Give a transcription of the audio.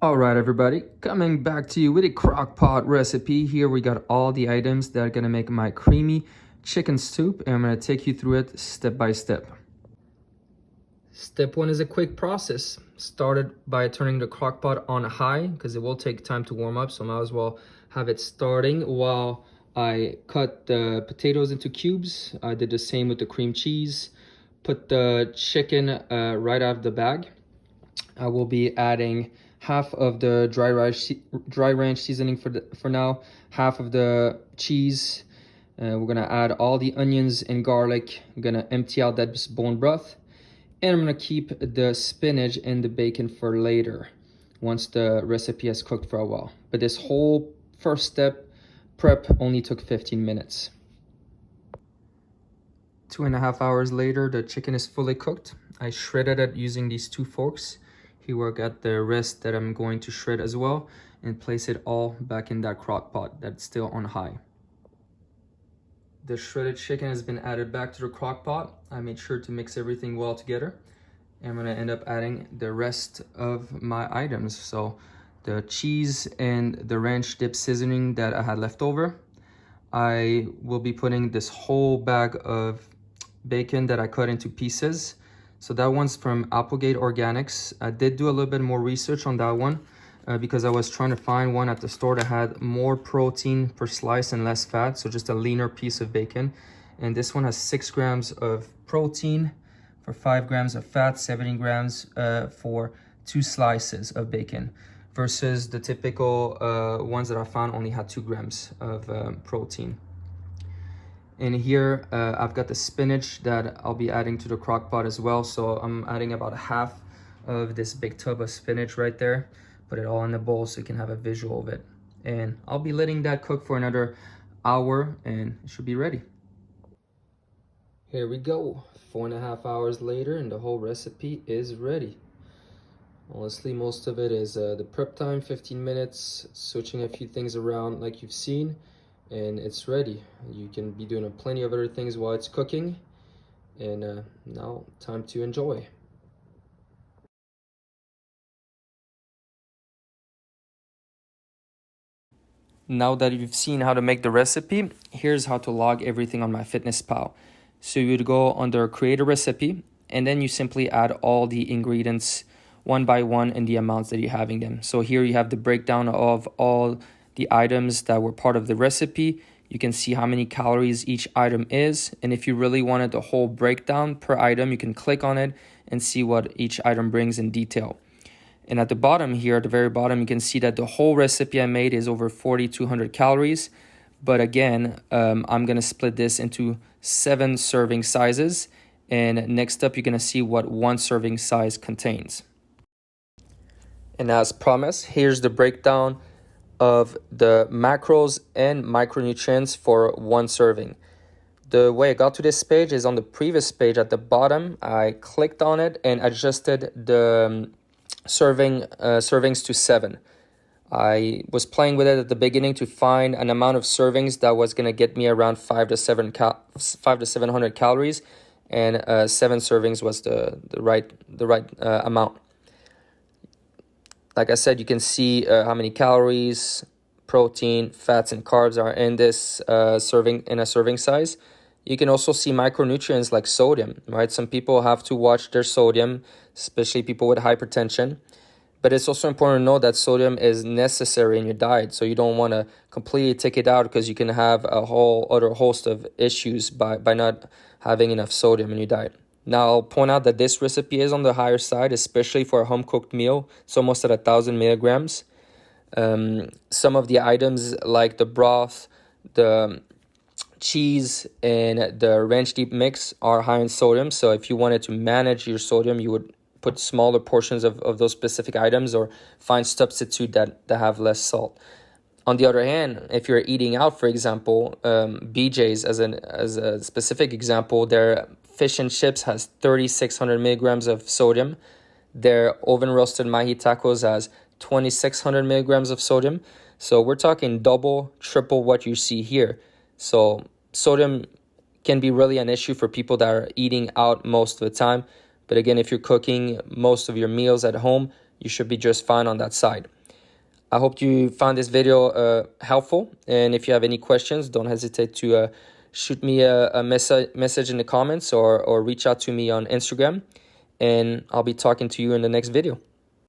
All right, everybody, coming back to you with a crock-pot recipe. Here we got all the items that are gonna make my creamy chicken soup, and I'm gonna take you through it step by step. Step one is a quick process. Started by turning the crock-pot on high because it will take time to warm up, so I might as well have it starting while I cut the potatoes into cubes. I did the same with the cream cheese. Put the chicken right out of the bag. I will be adding half of the dry ranch seasoning for now, half of the cheese. We're gonna add all the onions and garlic. I'm gonna empty out that bone broth, and I'm gonna keep the spinach and the bacon for later, once the recipe has cooked for a while. But this whole first step prep only took 15 minutes. 2.5 hours later, the chicken is fully cooked. I shredded it using these 2 forks. Here we got the rest that I'm going to shred as well and place it all back in that crock pot that's still on high. The shredded chicken has been added back to the crock pot. I made sure to mix everything well together. I'm gonna end up adding the rest of my items. So the cheese and the ranch dip seasoning that I had left over. I will be putting this whole bag of bacon that I cut into pieces. So that one's from Applegate Organics. I did do a little bit more research on that one because I was trying to find one at the store that had more protein per slice and less fat, so just a leaner piece of bacon. And this one has 6 grams of protein for 5 grams of fat, 70 grams for 2 slices of bacon, versus the typical ones that I found only had 2 grams of protein. And here I've got the spinach that I'll be adding to the crock pot as well. So I'm adding about half of this big tub of spinach right there. Put it all in the bowl so you can have a visual of it. And I'll be letting that cook for another hour and it should be ready. Here we go. 4.5 hours later and the whole recipe is ready. Honestly, most of it is the prep time, 15 minutes, switching a few things around like you've seen. And it's ready. You can be doing plenty of other things while it's cooking. And now, time to enjoy. Now that you've seen how to make the recipe, here's how to log everything on MyFitnessPal. So you'd go under Create a Recipe, and then you simply add all the ingredients one by one in the amounts that you're having them. So here you have the breakdown of all the items that were part of the recipe. You can see how many calories each item is. And if you really wanted the whole breakdown per item, you can click on it and see what each item brings in detail. And at the bottom here, at the very bottom, you can see that the whole recipe I made is over 4,200 calories. But again, I'm gonna split this into 7 serving sizes. And next up, you're gonna see what 1 serving size contains. And as promised, here's the breakdown of the macros and micronutrients for 1 serving. The way I got to this page is on the previous page at the bottom. I clicked on it and adjusted the servings to 7. I was playing with it at the beginning to find an amount of servings that was going to get me around 5 to 700 calories, and 7 servings was the right amount. Like I said, you can see how many calories, protein, fats, and carbs are in this serving size. You can also see micronutrients like sodium, right? Some people have to watch their sodium, especially people with hypertension. But it's also important to know that sodium is necessary in your diet. So you don't want to completely take it out because you can have a whole other host of issues by not having enough sodium in your diet. Now, I'll point out that this recipe is on the higher side, especially for a home-cooked meal. It's almost at 1,000 milligrams. Some of the items like the broth, the cheese, and the ranch deep mix are high in sodium. So if you wanted to manage your sodium, you would put smaller portions of those specific items or find substitute that have less salt. On the other hand, if you're eating out, for example, BJ's as a specific example, their fish and chips has 3,600 milligrams of sodium. Their oven roasted mahi tacos has 2,600 milligrams of sodium. So we're talking double, triple what you see here. So sodium can be really an issue for people that are eating out most of the time. But again, if you're cooking most of your meals at home, you should be just fine on that side. I hope you found this video helpful, and if you have any questions, don't hesitate to shoot me a message in the comments or reach out to me on Instagram, and I'll be talking to you in the next video.